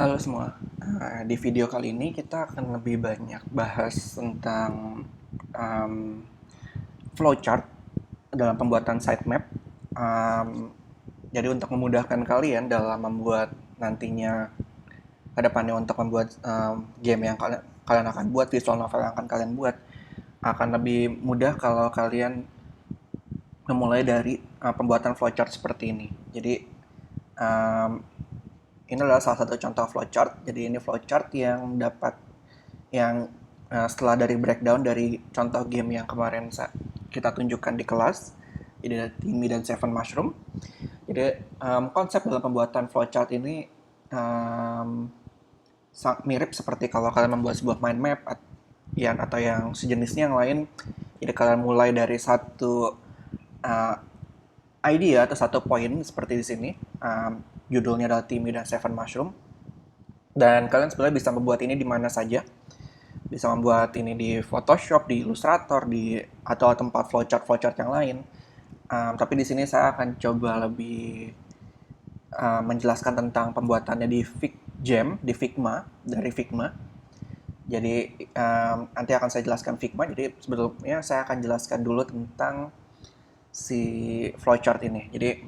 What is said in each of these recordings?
Halo semua. Di video kali ini kita akan lebih banyak bahas tentang um, flowchart dalam pembuatan sitemap. Jadi untuk memudahkan kalian dalam membuat nantinya ke depannya untuk membuat game yang kalian akan buat, visual novel yang akan kalian buat, akan lebih mudah kalau kalian memulai dari pembuatan flowchart seperti ini. Jadi um, ini adalah salah satu contoh flowchart. Jadi ini flowchart yang dapat yang setelah dari breakdown dari contoh game yang kemarin kita tunjukkan di kelas. Jadi ada Timmy dan Seven Mushroom. Jadi konsep dalam pembuatan flowchart ini um, mirip seperti kalau kalian membuat sebuah mind map atau yang sejenisnya yang lain. Jadi kalian mulai dari satu uh, idea atau satu poin seperti di sini. Judulnya adalah Timmy dan Seven Mushroom. Dan kalian sebenarnya bisa membuat ini di mana saja. Bisa membuat ini di Photoshop, di Illustrator, atau tempat flowchart yang lain. Tapi di sini saya akan coba lebih menjelaskan tentang pembuatannya di Figma, dari Figma. Jadi nanti akan saya jelaskan Figma. Jadi sebelumnya saya akan jelaskan dulu tentang si flowchart ini. Jadi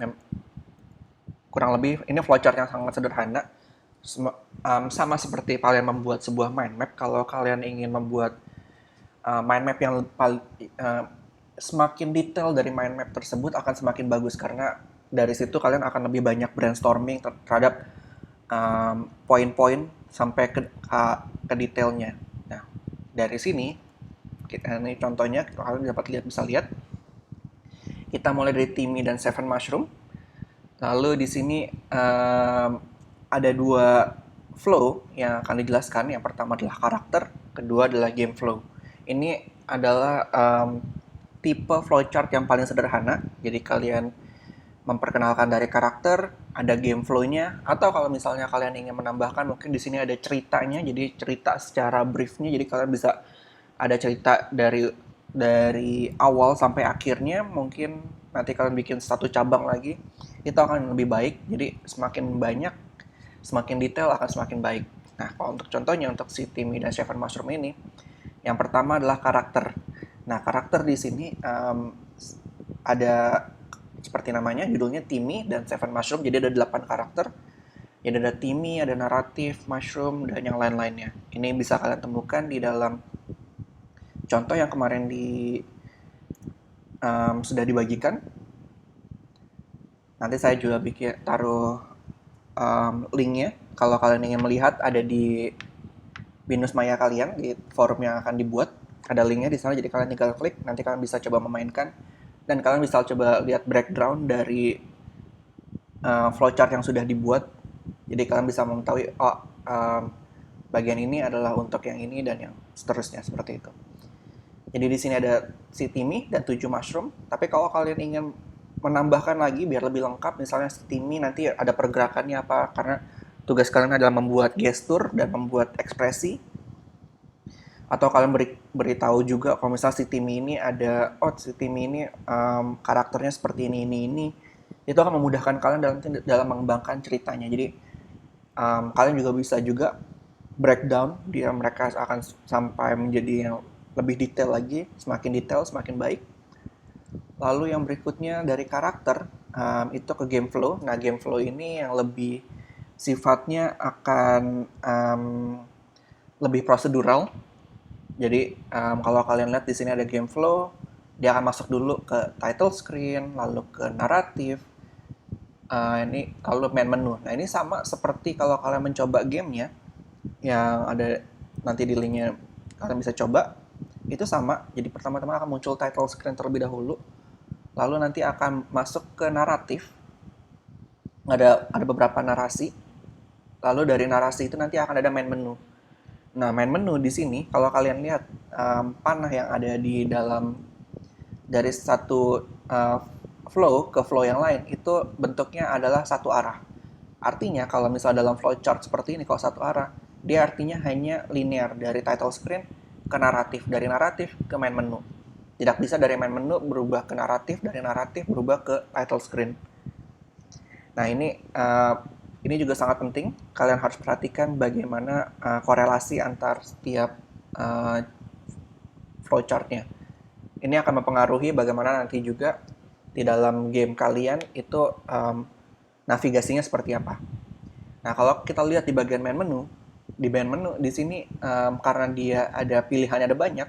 kurang lebih ini flowchart yang sangat sederhana. Sama seperti kalian membuat sebuah mind map. Kalau kalian ingin membuat mind map yang semakin detail dari mind map tersebut akan semakin bagus, karena dari situ kalian akan lebih banyak brainstorming terhadap poin-poin sampai ke detailnya. Nah, dari sini ini contohnya kalian bisa lihat kita mulai dari Timmy dan Seven Mushroom. Lalu di sini ada dua flow yang akan dijelaskan. Yang pertama adalah karakter, kedua adalah game flow. Ini adalah tipe flowchart yang paling sederhana. Jadi kalian memperkenalkan dari karakter, ada game flow-nya, atau kalau misalnya kalian ingin menambahkan, mungkin di sini ada ceritanya. Jadi cerita secara briefnya. Jadi kalian bisa ada cerita dari awal sampai akhirnya. Mungkin nanti kalian bikin satu cabang lagi, itu akan lebih baik. Jadi semakin banyak, semakin detail akan semakin baik. Nah, kalau untuk contohnya untuk si Timmy dan Seven Mushroom ini, yang pertama adalah karakter. Nah, karakter di sini ada seperti namanya, judulnya Timmy dan Seven Mushroom. Jadi ada 8 karakter. Jadi ada Timmy, ada naratif, Mushroom, dan yang lain-lainnya. Ini bisa kalian temukan di dalam contoh yang kemarin sudah dibagikan. Nanti saya juga taruh linknya. Kalau kalian ingin melihat, ada di Binus Maya kalian, di forum yang akan dibuat. Ada linknya di sana, jadi kalian tinggal klik. Nanti kalian bisa coba memainkan. Dan kalian bisa coba lihat breakdown dari flowchart yang sudah dibuat. Jadi kalian bisa mengetahui, bagian ini adalah untuk yang ini dan yang seterusnya, seperti itu. Jadi di sini ada si Timmy dan 7 mushroom. Tapi kalau kalian ingin menambahkan lagi biar lebih lengkap, misalnya si Timmy nanti ada pergerakannya apa, karena tugas kalian adalah membuat gestur dan membuat ekspresi. Atau kalian beritahu juga kalau misalnya si Timmy ini si Timmy ini karakternya seperti ini. Itu akan memudahkan kalian dalam mengembangkan ceritanya. Jadi kalian juga bisa juga breakdown, dia mereka akan sampai menjadi yang lebih detail lagi. Semakin detail semakin baik. Lalu yang berikutnya dari karakter, itu ke game flow. Nah, game flow ini yang lebih sifatnya akan lebih prosedural. Jadi kalau kalian lihat di sini ada game flow, dia akan masuk dulu ke title screen, lalu ke naratif, ini kalau main menu. Nah, ini sama seperti kalau kalian mencoba gamenya yang ada nanti di linknya, kalian bisa coba. Itu sama. Jadi pertama-tama akan muncul title screen terlebih dahulu, lalu nanti akan masuk ke naratif. Ada beberapa narasi. Lalu dari narasi itu nanti akan ada main menu. Nah, main menu di sini kalau kalian lihat panah yang ada di dalam dari satu flow ke flow yang lain itu bentuknya adalah satu arah. Artinya kalau misalnya dalam flowchart seperti ini, kalau satu arah, dia artinya hanya linear dari title screen ke naratif, dari naratif ke main menu. Tidak bisa dari main menu berubah ke naratif, dari naratif berubah ke title screen. Nah, ini Ini juga sangat penting. Kalian harus perhatikan bagaimana korelasi antar setiap uh, flowchart-nya. Ini akan mempengaruhi bagaimana nanti juga di dalam game kalian itu navigasinya seperti apa. Nah, kalau kita lihat di bagian main menu, di sini karena dia ada pilihannya ada banyak,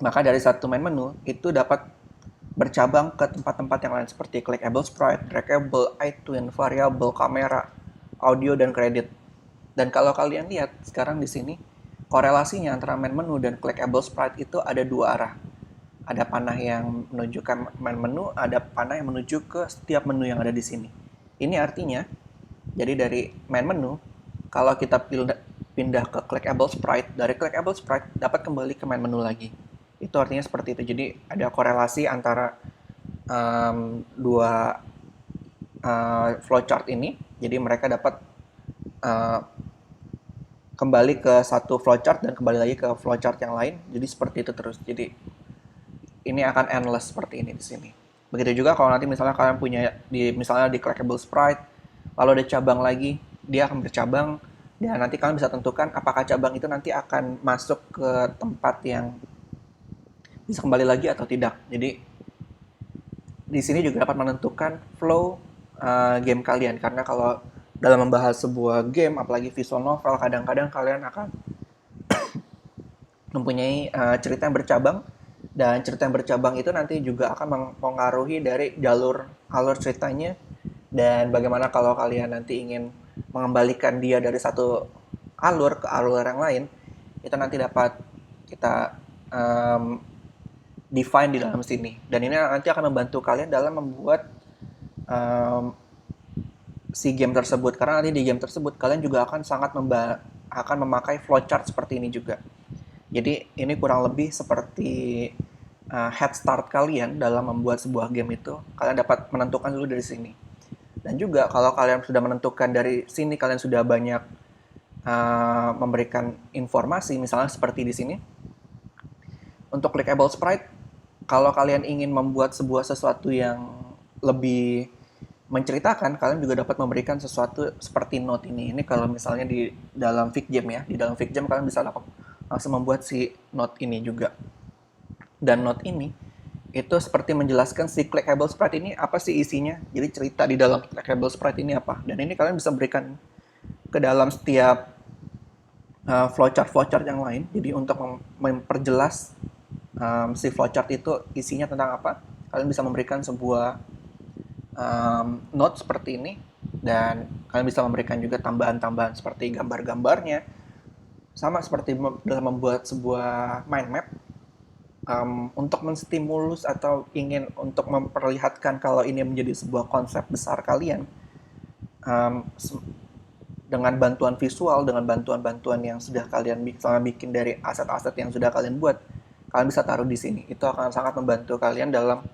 maka dari satu main menu itu dapat bercabang ke tempat-tempat yang lain seperti clickable sprite, trackable, iTwin, variable, kamera, audio, dan kredit. Dan kalau kalian lihat sekarang di sini, korelasinya antara main menu dan clickable sprite itu ada dua arah. Ada panah yang menunjukkan main menu, ada panah yang menuju ke setiap menu yang ada di sini. Ini artinya, jadi dari main menu, kalau kita pindah ke clickable sprite, dari clickable sprite dapat kembali ke main menu lagi. Itu artinya seperti itu. Jadi ada korelasi antara dua flowchart ini. Jadi mereka dapat uh, kembali ke satu flowchart dan kembali lagi ke flowchart yang lain. Jadi seperti itu terus. Jadi ini akan endless seperti ini di sini. Begitu juga kalau nanti misalnya kalian punya misalnya di clickable sprite, lalu ada cabang lagi, dia akan bercabang dan nanti kalian bisa tentukan apakah cabang itu nanti akan masuk ke tempat yang bisa kembali lagi atau tidak. Jadi di sini juga dapat menentukan flow game kalian, karena kalau dalam membahas sebuah game, apalagi visual novel, kadang-kadang kalian akan mempunyai cerita yang bercabang, dan cerita yang bercabang itu nanti juga akan mempengaruhi dari alur ceritanya, dan bagaimana kalau kalian nanti ingin mengembalikan dia dari satu alur ke alur yang lain, itu nanti dapat kita define di dalam sini. Dan ini nanti akan membantu kalian dalam membuat si game tersebut, karena nanti di game tersebut kalian juga akan akan memakai flowchart seperti ini juga. Jadi ini kurang lebih seperti head start kalian dalam membuat sebuah game itu. Kalian dapat menentukan dulu dari sini. Dan juga kalau kalian sudah menentukan dari sini, kalian sudah banyak memberikan informasi, misalnya seperti di sini. Untuk clickable sprite, kalau kalian ingin membuat sesuatu yang lebih menceritakan, kalian juga dapat memberikan sesuatu seperti note ini. Ini kalau misalnya di dalam FigJam ya, di dalam FigJam kalian bisa langsung membuat si note ini juga. Dan note ini itu seperti menjelaskan si clickable sprite ini apa sih isinya. Jadi cerita di dalam clickable sprite ini apa. Dan ini kalian bisa berikan ke dalam setiap flowchart yang lain. Jadi untuk memperjelas si flowchart itu isinya tentang apa, kalian bisa memberikan sebuah note seperti ini, dan kalian bisa memberikan juga tambahan-tambahan seperti gambar-gambarnya, sama seperti dalam membuat sebuah mind map. Untuk menstimulus atau ingin untuk memperlihatkan kalau ini menjadi sebuah konsep besar kalian, dengan bantuan visual, dengan bantuan-bantuan yang sudah kalian bikin dari aset-aset yang sudah kalian buat, kalian bisa taruh di sini. Itu akan sangat membantu kalian dalam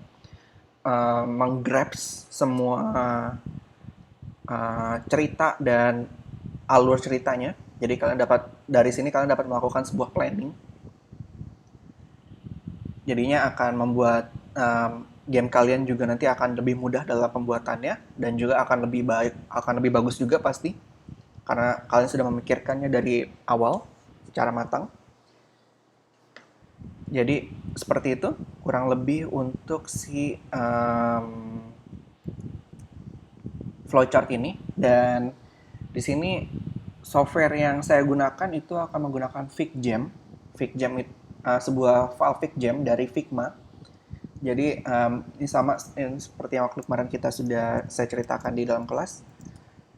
menggrabs semua cerita dan alur ceritanya. Jadi dari sini kalian dapat melakukan sebuah planning. Jadinya akan membuat game kalian juga nanti akan lebih mudah dalam pembuatannya, dan juga akan lebih bagus juga pasti, karena kalian sudah memikirkannya dari awal secara matang. Jadi seperti itu kurang lebih untuk si flowchart ini. Dan di sini software yang saya gunakan itu akan menggunakan FigJam. FigJam itu sebuah file FigJam dari Figma. Jadi ini sama seperti yang waktu kemarin saya ceritakan di dalam kelas.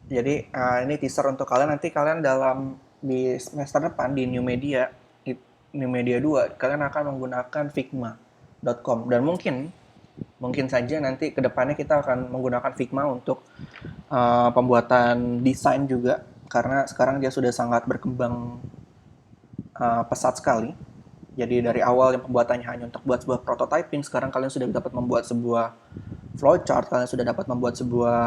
Jadi ini teaser untuk kalian, nanti kalian di semester depan di New Media 2 kalian akan menggunakan figma.com, dan mungkin saja nanti kedepannya kita akan menggunakan Figma untuk pembuatan desain juga, karena sekarang dia sudah sangat berkembang pesat sekali. Jadi dari awal yang pembuatannya hanya untuk buat sebuah prototyping, sekarang kalian sudah dapat membuat sebuah flowchart, kalian sudah dapat membuat sebuah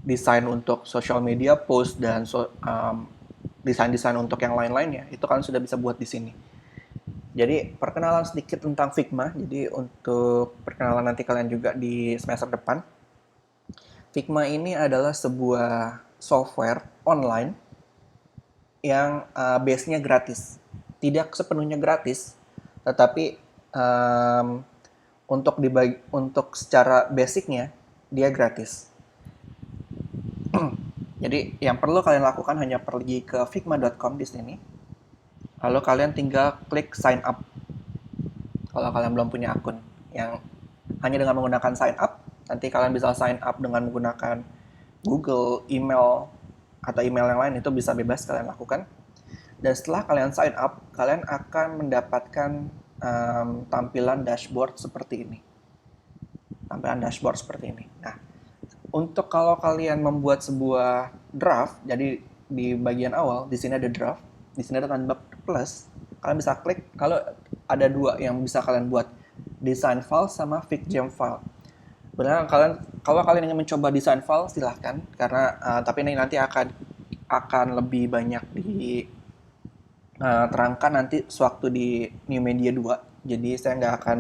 desain untuk social media post, dan desain-desain untuk yang lain-lainnya. Itu kalian sudah bisa buat di sini. Jadi perkenalan sedikit tentang Figma. Jadi untuk perkenalan nanti kalian juga di semester depan. Figma ini adalah sebuah software online yang base-nya gratis. Tidak sepenuhnya gratis, tetapi untuk secara basicnya dia gratis. Jadi yang perlu kalian lakukan hanya pergi ke figma.com di sini. Lalu kalian tinggal klik sign up. Kalau kalian belum punya akun, yang hanya dengan menggunakan sign up, nanti kalian bisa sign up dengan menggunakan Google, email, atau email yang lain, itu bisa bebas kalian lakukan. Dan setelah kalian sign up, kalian akan mendapatkan tampilan dashboard seperti ini. Nah, untuk kalau kalian membuat sebuah draft, jadi di bagian awal di sini ada draft, di sini ada tanda plus, kalian bisa klik. Kalau ada dua yang bisa kalian buat, design file sama FigJam file. Benar, kalau kalian ingin mencoba design file silahkan, karena tapi ini nanti akan lebih banyak terangkan nanti sewaktu di New Media 2. Jadi saya nggak akan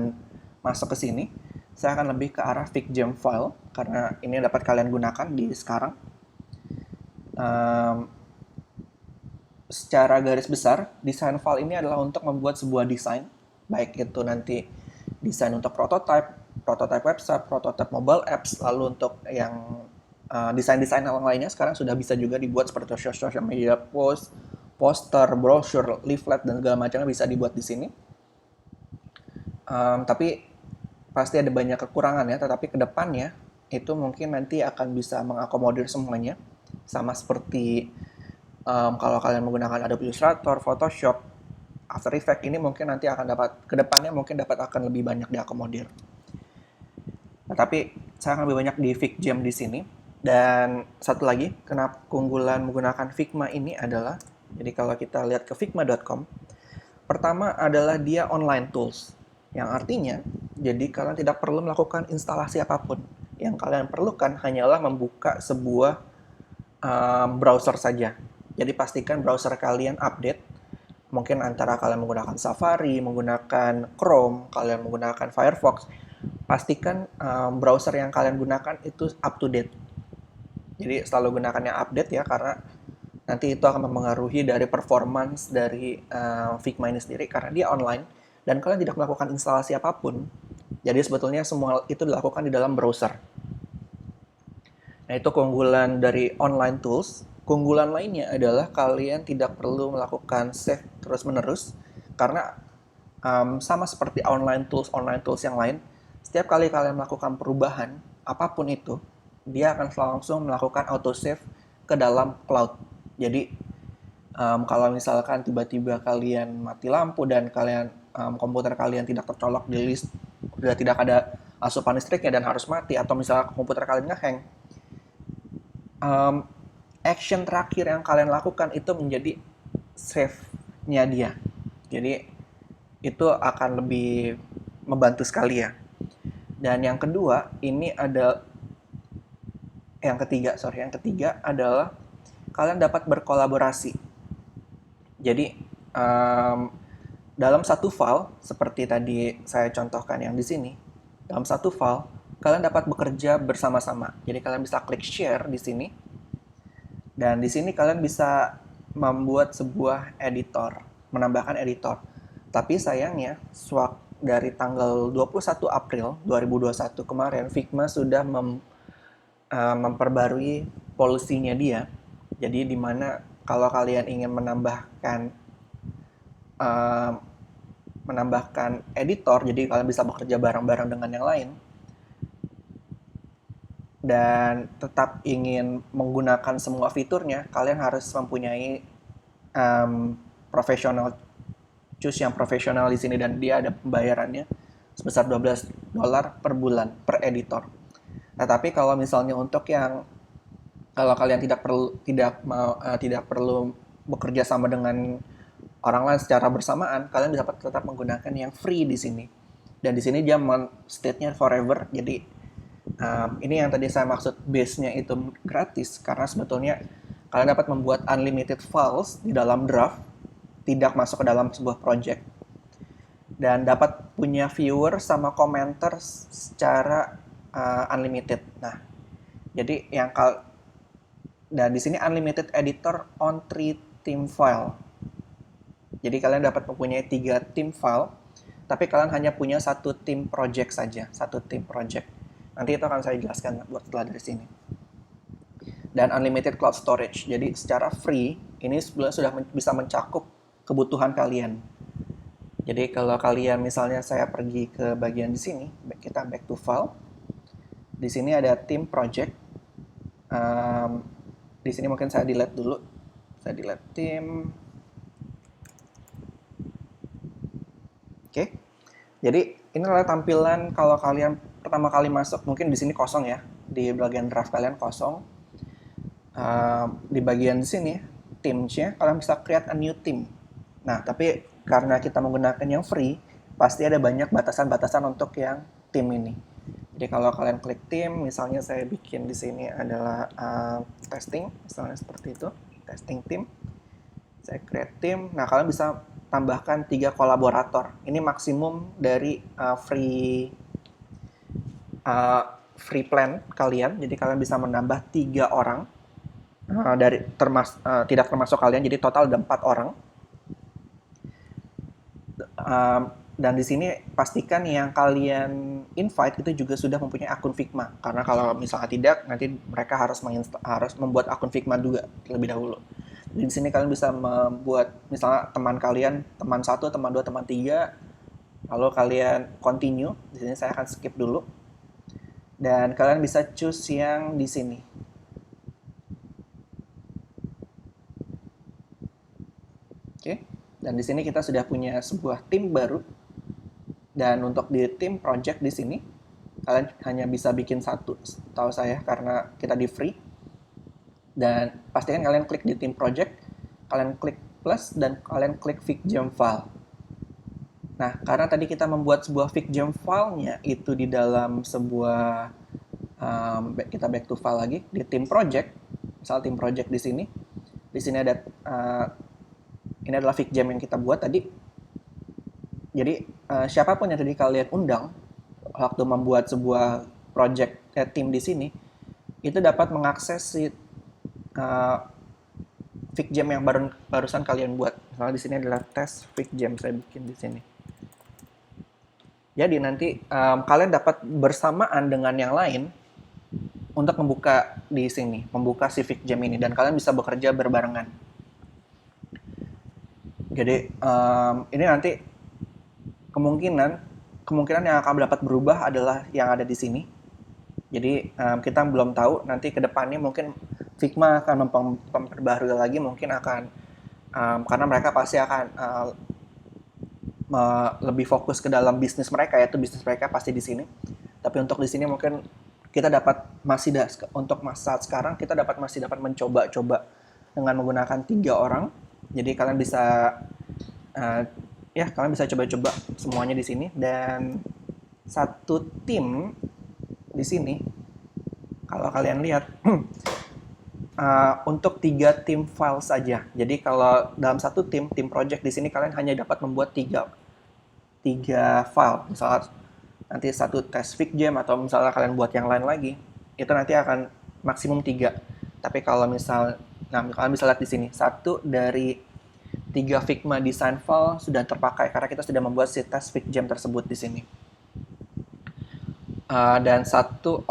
masuk ke sini. Saya akan lebih ke arah FigJam file, karena ini dapat kalian gunakan di sekarang. Secara garis besar, design file ini adalah untuk membuat sebuah desain, baik itu nanti desain untuk prototype website, prototype mobile apps, lalu untuk yang desain-desain yang lainnya sekarang sudah bisa juga dibuat seperti social media post, poster, brochure, leaflet, dan segala macamnya bisa dibuat di sini. Tapi pasti ada banyak kekurangan ya, tetapi kedepannya itu mungkin nanti akan bisa mengakomodir semuanya, sama seperti kalau kalian menggunakan Adobe Illustrator, Photoshop, After Effects, ini mungkin nanti akan kedepannya mungkin akan lebih banyak diakomodir. Nah, tapi saya akan lebih banyak di FigJam di sini. Dan satu lagi, kenapa keunggulan menggunakan Figma ini adalah, jadi kalau kita lihat ke figma.com, pertama adalah dia online tools, yang artinya jadi kalian tidak perlu melakukan instalasi apapun. Yang kalian perlukan hanyalah membuka sebuah browser saja. Jadi pastikan browser kalian update. Mungkin antara kalian menggunakan Safari, menggunakan Chrome, kalian menggunakan Firefox, pastikan browser yang kalian gunakan itu up to date. Jadi selalu gunakan yang update ya, karena nanti itu akan mempengaruhi dari performance dari Figma ini sendiri, karena dia online dan kalian tidak melakukan instalasi apapun. Jadi sebetulnya semua itu dilakukan di dalam browser. Nah, itu keunggulan dari online tools. Keunggulan lainnya adalah kalian tidak perlu melakukan save terus-menerus, karena sama seperti online tools yang lain, setiap kali kalian melakukan perubahan apapun itu, dia akan langsung melakukan autosave ke dalam cloud. Jadi kalau misalkan tiba-tiba kalian mati lampu dan komputer kalian tidak tercolok di list, sudah tidak ada asupan listriknya dan harus mati, atau misalnya komputer kalian ngehang, action terakhir yang kalian lakukan itu menjadi save-nya dia. Jadi itu akan lebih membantu sekali ya. Dan yang ketiga adalah kalian dapat berkolaborasi. Jadi dalam satu file, seperti tadi saya contohkan yang di sini, dalam satu file kalian dapat bekerja bersama-sama. Jadi kalian bisa klik share di sini, dan di sini kalian bisa membuat sebuah editor, menambahkan editor. Tapi sayangnya, dari tanggal 21 April 2021 kemarin, Figma sudah memperbarui policy-nya dia. Jadi di mana kalau kalian ingin menambahkan editor, jadi kalian bisa bekerja bareng-bareng dengan yang lain, dan tetap ingin menggunakan semua fiturnya, kalian harus mempunyai profesional, choose yang profesional di sini, dan dia ada pembayarannya sebesar $12 per bulan per editor. Nah, tapi kalau misalnya kalau kalian tidak perlu bekerja sama dengan orang lain secara bersamaan, kalian bisa tetap menggunakan yang free di sini. Dan di sini dia state-nya forever. Jadi ini yang tadi saya maksud base-nya itu gratis, karena sebetulnya kalian dapat membuat unlimited files di dalam draft, tidak masuk ke dalam sebuah project, dan dapat punya viewer sama komentar secara unlimited. Nah, Jadi dan di sini unlimited editor on 3 theme file. Jadi kalian dapat mempunyai 3 theme file, tapi kalian hanya punya satu theme project saja, satu theme project. Nanti itu akan saya jelaskan buat setelah dari sini. Dan unlimited cloud storage. Jadi secara free, ini sebenarnya sudah bisa mencakup kebutuhan kalian. Jadi kalau kalian misalnya saya pergi ke bagian di sini, kita back to file. Di sini ada theme project. Di sini mungkin saya delete dulu. Saya delete theme. Oke. Jadi ini adalah tampilan kalau kalian pertama kali masuk, mungkin di sini kosong ya. Di bagian draft kalian kosong. Di bagian di sini themes-nya kalian bisa create a new theme. Nah, tapi karena kita menggunakan yang free, pasti ada banyak batasan-batasan untuk yang theme ini. Jadi kalau kalian klik theme, misalnya saya bikin di sini adalah testing, misalnya seperti itu, testing theme. Saya create theme. Nah, kalian bisa tambahkan 3 kolaborator. Ini maksimum dari free plan kalian. Jadi kalian bisa menambah 3 orang tidak termasuk kalian. Jadi total ada 4 orang. Dan di sini pastikan yang kalian invite itu juga sudah mempunyai akun Figma. Karena kalau misalnya tidak, nanti mereka harus membuat akun Figma juga terlebih dahulu. Di sini kalian bisa membuat misalnya teman kalian, teman 1, teman 2, teman 3, lalu kalian continue. Di sini saya akan skip dulu. Dan kalian bisa choose yang di sini. Oke. Dan di sini kita sudah punya sebuah tim baru. Dan untuk di tim project di sini, kalian hanya bisa bikin satu, tahu saya, karena kita di free. Dan pastikan kalian klik di tim project, kalian klik plus, dan kalian klik FigJam file. Nah, karena tadi kita membuat sebuah FigJam file-nya itu di dalam sebuah, kita back to file lagi, di tim project, misal tim project di sini ada, ini adalah FigJam yang kita buat tadi. Jadi siapapun yang tadi kalian undang waktu membuat sebuah project tim di sini, itu dapat mengakses si FigJam yang barusan kalian buat. Misalnya di sini adalah tes FigJam, saya bikin di sini. Jadi nanti kalian dapat bersamaan dengan yang lain untuk membuka di sini, membuka si FigJam ini, dan kalian bisa bekerja berbarengan. Jadi ini nanti kemungkinan yang akan dapat berubah adalah yang ada di sini. Jadi kita belum tahu nanti ke depannya mungkin Figma akan memperbarui lagi, mungkin akan karena mereka pasti akan lebih fokus ke dalam bisnis mereka, yaitu bisnis mereka pasti di sini. Tapi untuk di sini mungkin kita untuk saat sekarang kita masih dapat mencoba-coba dengan menggunakan 3 orang. Jadi kalian bisa kalian bisa coba-coba semuanya di sini, dan satu tim di sini kalau kalian lihat untuk 3 tim file saja. Jadi kalau dalam satu tim project di sini kalian hanya dapat membuat 3 file. Misalnya nanti satu tes FigJam atau misalnya kalian buat yang lain lagi, itu nanti akan maksimum 3. Tapi kalau kalian bisa lihat di sini, satu dari 3 Figma design file sudah terpakai karena kita sudah membuat si tes FigJam tersebut di sini. Dan satu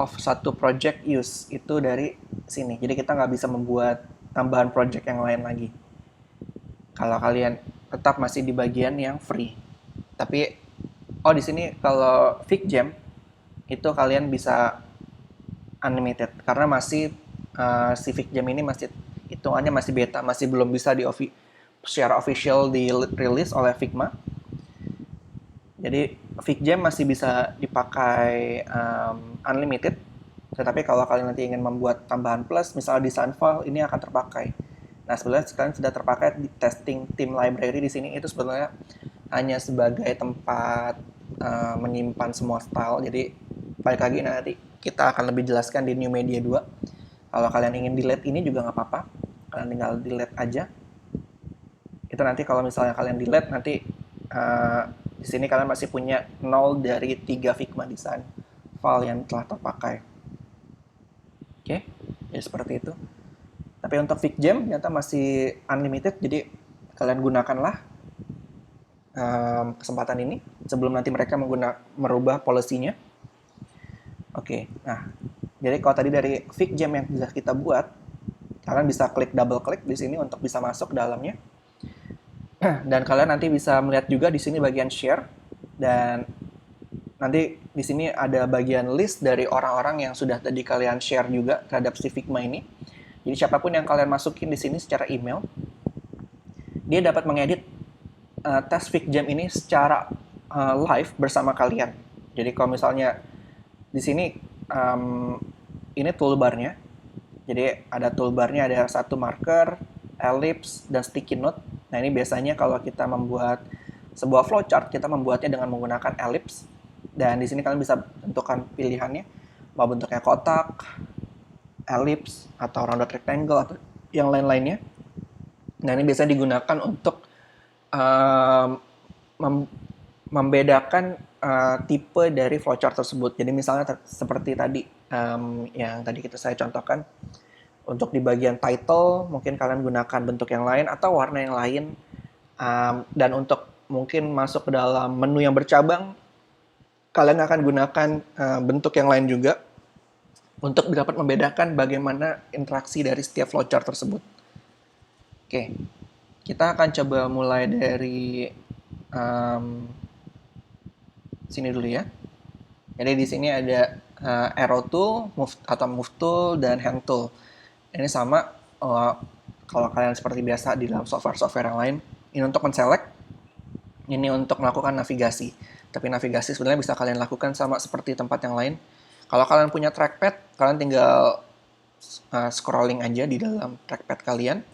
project use itu dari sini. Jadi kita nggak bisa membuat tambahan project yang lain lagi. Kalau kalian tetap masih di bagian yang free. Tapi di sini kalau FigJam itu kalian bisa unlimited karena masih si FigJam ini masih hitungannya masih beta, masih belum bisa secara official dirilis oleh Figma. Jadi FigJam masih bisa dipakai unlimited, tetapi kalau kalian nanti ingin membuat tambahan plus, misalnya design file, ini akan terpakai. Nah, sebenarnya kalian sudah terpakai di testing theme library di sini, itu sebenarnya hanya sebagai tempat menyimpan semua style. Jadi balik lagi nanti kita akan lebih jelaskan di New Media 2. Kalau kalian ingin delete ini juga nggak apa-apa, kalian tinggal delete aja. Itu nanti kalau misalnya kalian delete, nanti di sini kalian masih punya 0 dari 3 Figma design file yang telah terpakai. Oke. Ya seperti itu. Tapi untuk FigJam ternyata masih unlimited, jadi kalian gunakanlah kesempatan ini sebelum nanti mereka merubah polisinya. Oke, nah jadi kalau tadi dari FigJam yang sudah kita buat, kalian bisa double klik di sini untuk bisa masuk ke dalamnya. Dan kalian nanti bisa melihat juga di sini bagian share, dan nanti di sini ada bagian list dari orang-orang yang sudah tadi kalian share juga terhadap si Figma ini. Jadi siapapun yang kalian masukin di sini secara email, dia dapat mengedit tes FigJam ini secara live bersama kalian. Jadi kalau misalnya di sini ini toolbarnya. Jadi ada toolbarnya, ada satu marker, ellipse, dan sticky note. Nah ini biasanya kalau kita membuat sebuah flowchart, kita membuatnya dengan menggunakan ellipse. Dan di sini kalian bisa tentukan pilihannya, mau bentuknya kotak, ellipse, atau rounded rectangle, atau yang lain-lainnya. Nah ini biasanya digunakan untuk membedakan tipe dari flowchart tersebut. Jadi misalnya seperti tadi yang tadi saya contohkan, untuk di bagian title mungkin kalian gunakan bentuk yang lain atau warna yang lain, dan untuk mungkin masuk ke dalam menu yang bercabang, kalian akan gunakan bentuk yang lain juga untuk dapat membedakan bagaimana interaksi dari setiap flowchart tersebut. Oke, kita akan coba mulai dari sini dulu ya. Jadi di sini ada arrow tool, move tool, dan hand tool. Ini sama kalau kalian seperti biasa di dalam software-software yang lain. Ini untuk men-select, ini untuk melakukan navigasi. Tapi navigasi sebenarnya bisa kalian lakukan sama seperti tempat yang lain. Kalau kalian punya trackpad, kalian tinggal scrolling aja di dalam trackpad kalian.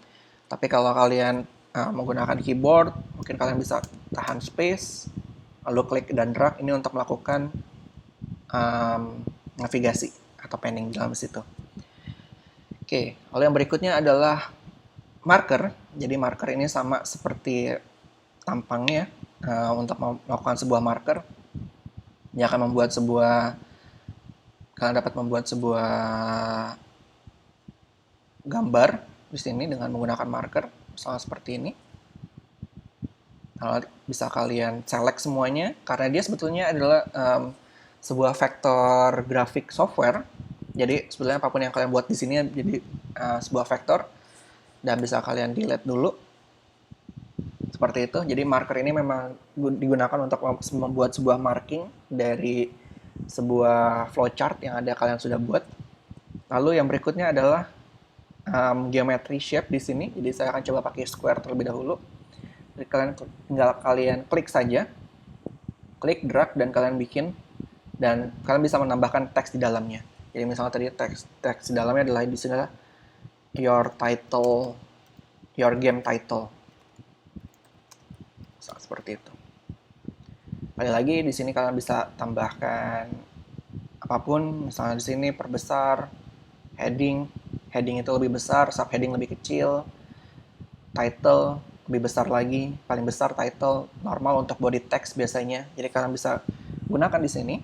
Tapi kalau kalian menggunakan keyboard, mungkin kalian bisa tahan space, lalu klik dan drag ini untuk melakukan navigasi atau panning di dalam situ. Oke, lalu yang berikutnya adalah marker. Jadi marker ini sama seperti tampangnya untuk melakukan sebuah marker. Dia akan membuat kalian dapat membuat sebuah gambar di sini dengan menggunakan marker, misalnya seperti ini. Lalu bisa kalian select semuanya, karena dia sebetulnya adalah sebuah vektor grafik software. Jadi sebetulnya apapun yang kalian buat di sini jadi sebuah vektor, dan bisa kalian delete dulu seperti itu. Jadi marker ini memang digunakan untuk membuat sebuah marking dari sebuah flowchart yang ada kalian sudah buat. Lalu yang berikutnya adalah geometry shape di sini. Jadi saya akan coba pakai square terlebih dahulu. Jadi kalian klik saja, klik drag dan kalian bikin, dan kalian bisa menambahkan teks di dalamnya. Jadi misalnya tadi teks di dalamnya adalah di sini adalah your game title. Seperti itu. Kali lagi di sini kalian bisa tambahkan apapun, misalnya di sini perbesar, heading itu lebih besar, subheading lebih kecil, title lebih besar lagi, paling besar title, normal untuk body text biasanya. Jadi kalian bisa gunakan di sini.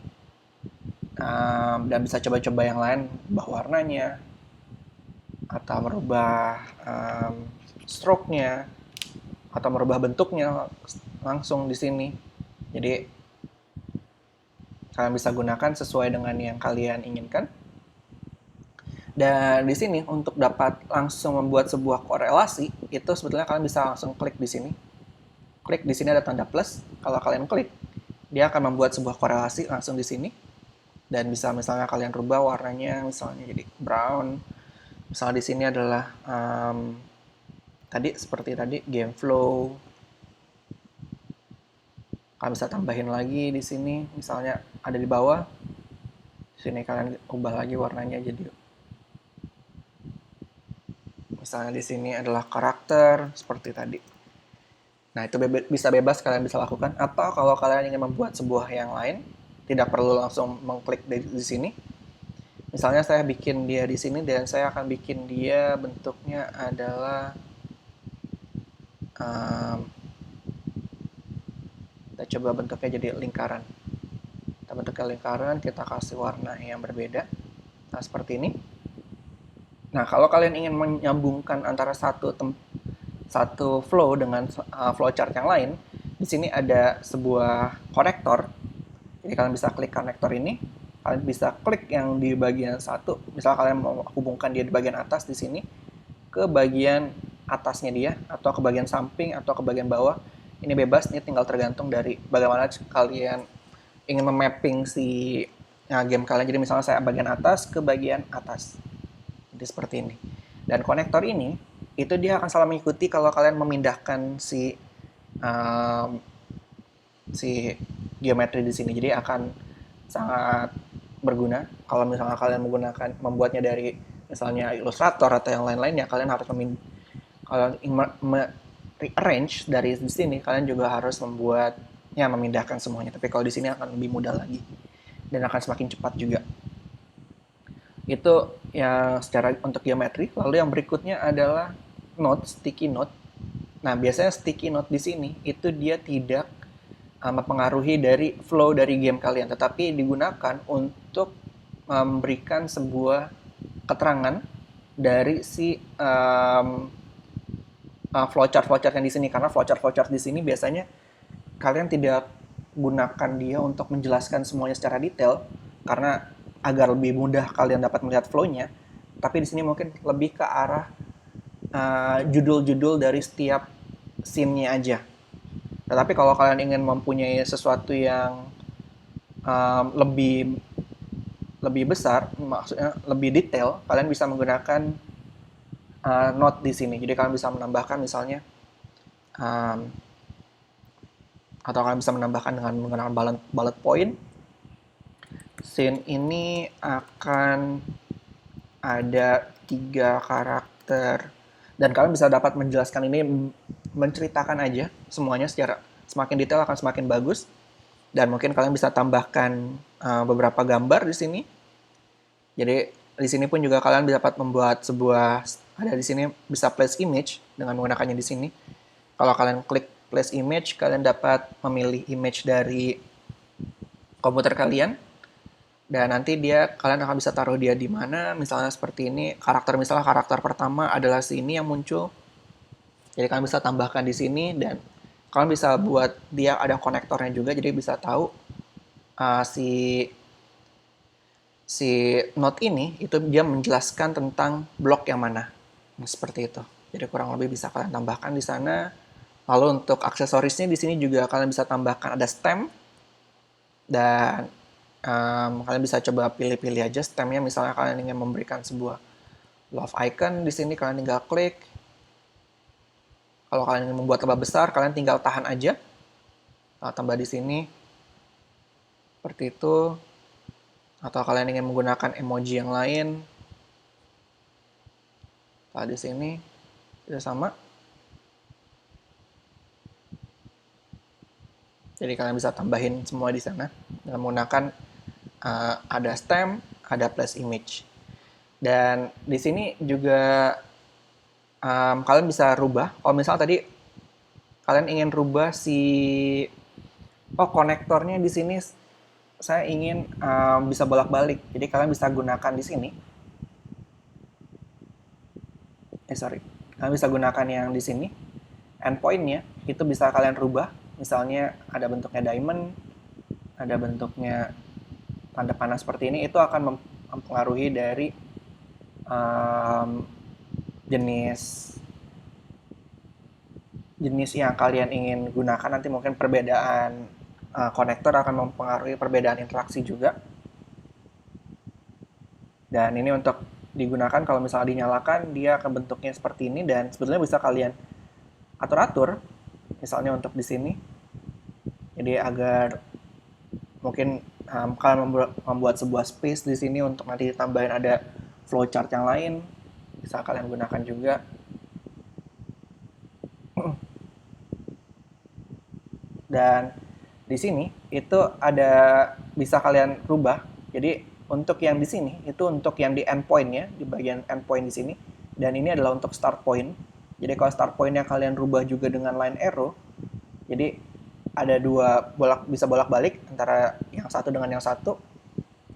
Dan bisa coba-coba yang lain, ubah warnanya, atau merubah stroke-nya, atau merubah bentuknya langsung di sini. Jadi kalian bisa gunakan sesuai dengan yang kalian inginkan. Dan di sini untuk dapat langsung membuat sebuah korelasi, itu sebetulnya kalian bisa langsung klik di sini. Klik di sini ada tanda plus. Kalau kalian klik, dia akan membuat sebuah korelasi langsung di sini. Dan bisa misalnya kalian rubah warnanya, misalnya jadi brown. Misalnya di sini adalah seperti tadi game flow. Kalian bisa tambahin lagi di sini, misalnya ada di bawah. Di sini kalian ubah lagi warnanya jadi, misalnya di sini adalah karakter seperti tadi. Nah, itu bisa bebas kalian bisa lakukan. Atau kalau kalian ingin membuat sebuah yang lain, tidak perlu langsung mengklik di sini. Misalnya saya bikin dia di sini dan saya akan bikin dia bentuknya adalah kita coba bentuknya jadi lingkaran. Kita bentuknya lingkaran, kita kasih warna yang berbeda. Nah, seperti ini. Nah, kalau kalian ingin menyambungkan antara satu flow dengan flowchart yang lain, di sini ada sebuah konektor. Jadi kalian bisa klik konektor ini, kalian bisa klik yang di bagian satu. Misal kalian mau hubungkan dia di bagian atas di sini ke bagian atasnya dia, atau ke bagian samping, atau ke bagian bawah. Ini bebas, ini tinggal tergantung dari bagaimana kalian ingin memapping si game kalian. Jadi misalnya saya bagian atas ke bagian atas. Jadi seperti ini. Dan konektor ini itu dia akan selalu mengikuti kalau kalian memindahkan um, si geometri di sini. Jadi akan sangat berguna kalau misalnya kalian membuatnya dari misalnya Illustrator atau yang lain-lainnya. Kalian harus kalau rearrange dari di sini, kalian juga harus memindahkan semuanya. Tapi kalau di sini akan lebih mudah lagi dan akan semakin cepat juga. Itu yang secara untuk geometri. Lalu yang berikutnya adalah sticky note. Nah, biasanya sticky note di sini itu dia tidak mempengaruhi dari flow dari game kalian, tetapi digunakan untuk memberikan sebuah keterangan dari si flowchart yang di sini. Karena flowchart di sini biasanya kalian tidak gunakan dia untuk menjelaskan semuanya secara detail, karena agar lebih mudah kalian dapat melihat flow-nya. Tapi di sini mungkin lebih ke arah judul-judul dari setiap scene-nya aja. Tetapi kalau kalian ingin mempunyai sesuatu yang lebih besar, maksudnya lebih detail, kalian bisa menggunakan note di sini. Jadi kalian bisa menambahkan misalnya atau kalian bisa menambahkan dengan menggunakan bullet point. Scene ini akan ada 3 karakter dan kalian bisa dapat menjelaskan ini, menceritakan aja semuanya secara semakin detail akan semakin bagus. Dan mungkin kalian bisa tambahkan beberapa gambar di sini. Jadi di sini pun juga kalian dapat membuat ada di sini bisa place image dengan menggunakannya di sini. Kalau kalian klik place image, kalian dapat memilih image dari komputer kalian. Dan nanti kalian akan bisa taruh dia di mana. Misalnya seperti ini, misalnya karakter pertama adalah sini yang muncul. Jadi kalian bisa tambahkan di sini dan kalian bisa buat dia ada konektornya juga, jadi bisa tahu si note ini itu dia menjelaskan tentang blok yang mana. Nah, seperti itu. Jadi kurang lebih bisa kalian tambahkan di sana. Lalu untuk aksesorisnya di sini juga kalian bisa tambahkan ada stem dan kalian bisa coba pilih-pilih aja stemnya. Misalnya kalian ingin memberikan sebuah love icon, di sini kalian tinggal klik. Kalau kalian ingin membuat lebih besar, kalian tinggal tahan aja. Tambah di sini. Seperti itu. Atau kalian ingin menggunakan emoji yang lain. Di sini bisa sama. Jadi kalian bisa tambahin semua di sana dengan menggunakan ada stem, ada place image. Dan di sini juga kalian bisa rubah. Kalau misalnya tadi kalian ingin rubah konektornya di sini saya ingin bisa bolak-balik. Jadi kalian bisa gunakan di sini. Kalian bisa gunakan yang di sini. Endpoint-nya itu bisa kalian rubah. Misalnya ada bentuknya diamond, ada bentuknya tanda panah seperti ini. Itu akan mempengaruhi dari jenis yang kalian ingin gunakan. Nanti mungkin perbedaan konektor akan mempengaruhi perbedaan interaksi juga. Dan ini untuk digunakan kalau misalnya dinyalakan, dia akan bentuknya seperti ini dan sebetulnya bisa kalian atur-atur. Misalnya untuk di sini. Jadi agar mungkin kalian membuat sebuah space di sini untuk nanti ditambahin ada flowchart yang lain, bisa kalian gunakan juga. Dan di sini itu bisa kalian rubah. Jadi untuk yang di sini itu untuk yang di endpoint-nya, di bagian endpoint di sini. Dan ini adalah untuk start point. Jadi kalau start point-nya kalian rubah juga dengan line arrow, jadi ada bisa bolak-balik antara yang satu dengan yang satu.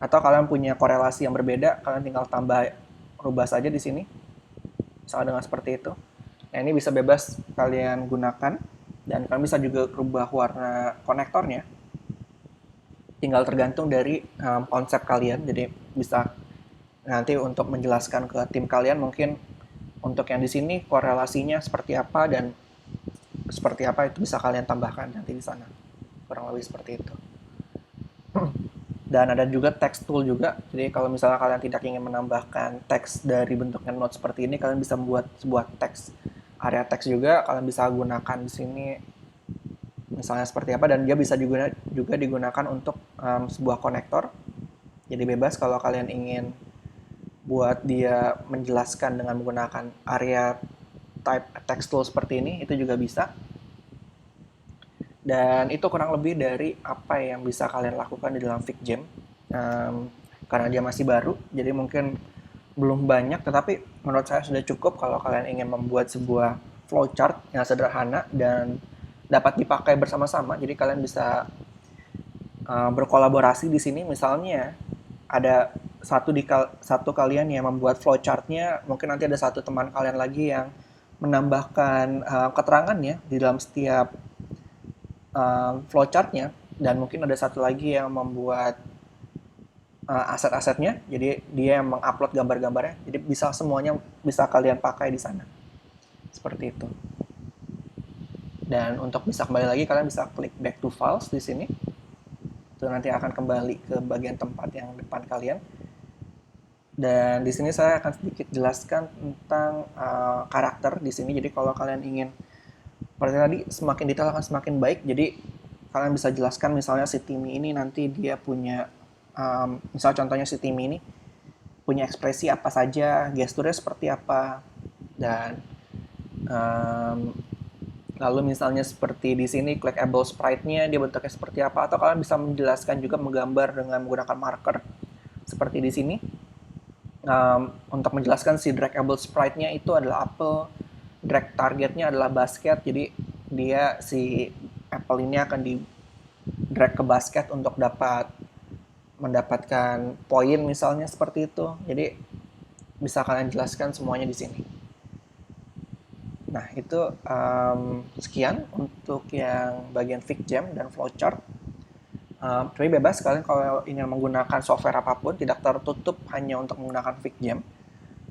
Atau kalian punya korelasi yang berbeda, kalian tinggal tambah rubah saja di sini, misalnya dengan seperti itu. Nah, ini bisa bebas kalian gunakan, dan kalian bisa juga rubah warna konektornya. Tinggal tergantung dari konsep kalian, jadi bisa nanti untuk menjelaskan ke tim kalian mungkin untuk yang di sini korelasinya seperti apa dan seperti apa itu bisa kalian tambahkan nanti di sana. Kurang lebih seperti itu. Dan ada juga text tool juga. Jadi kalau misalnya kalian tidak ingin menambahkan teks dari bentuknya note seperti ini, kalian bisa membuat sebuah teks, area teks juga kalian bisa gunakan di sini misalnya seperti apa, dan dia bisa juga digunakan untuk sebuah konektor. Jadi bebas kalau kalian ingin buat dia menjelaskan dengan menggunakan area type text tool seperti ini, itu juga bisa. Dan itu kurang lebih dari apa yang bisa kalian lakukan di dalam FigJam. Karena dia masih baru, jadi mungkin belum banyak, tetapi menurut saya sudah cukup kalau kalian ingin membuat sebuah flowchart yang sederhana dan dapat dipakai bersama-sama. Jadi kalian bisa berkolaborasi di sini. Misalnya ada satu kalian yang membuat flowchartnya, mungkin nanti ada satu teman kalian lagi yang menambahkan keterangannya di dalam setiap flowchartnya, dan mungkin ada satu lagi yang membuat aset-asetnya, jadi dia yang mengupload gambar-gambarnya, jadi bisa semuanya bisa kalian pakai di sana seperti itu. Dan untuk bisa kembali lagi, kalian bisa klik back to files di sini, itu nanti akan kembali ke bagian tempat yang depan kalian. Dan di sini saya akan sedikit jelaskan tentang karakter di sini. Jadi kalau kalian ingin seperti tadi, semakin detail akan semakin baik. Jadi kalian bisa jelaskan misalnya si Timmy ini nanti dia punya misal contohnya si Timmy ini punya ekspresi apa saja, gesturnya seperti apa, dan lalu misalnya seperti di sini clickable sprite-nya dia bentuknya seperti apa, atau kalian bisa menjelaskan juga menggambar dengan menggunakan marker seperti di sini. Untuk menjelaskan si draggable sprite-nya itu adalah apple, drag targetnya adalah basket, jadi dia si apple ini akan di drag ke basket untuk mendapatkan poin misalnya seperti itu. Jadi bisa kalian jelaskan semuanya di sini. Nah, itu sekian untuk yang bagian FigJam dan flowchart. Tapi bebas kalian kalau ingin menggunakan software apapun, tidak tertutup hanya untuk menggunakan FigJam.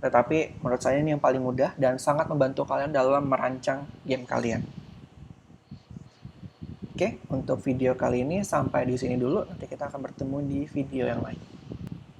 Tetapi menurut saya ini yang paling mudah dan sangat membantu kalian dalam merancang game kalian. Oke, untuk video kali ini sampai di sini dulu. Nanti kita akan bertemu di video yang lain.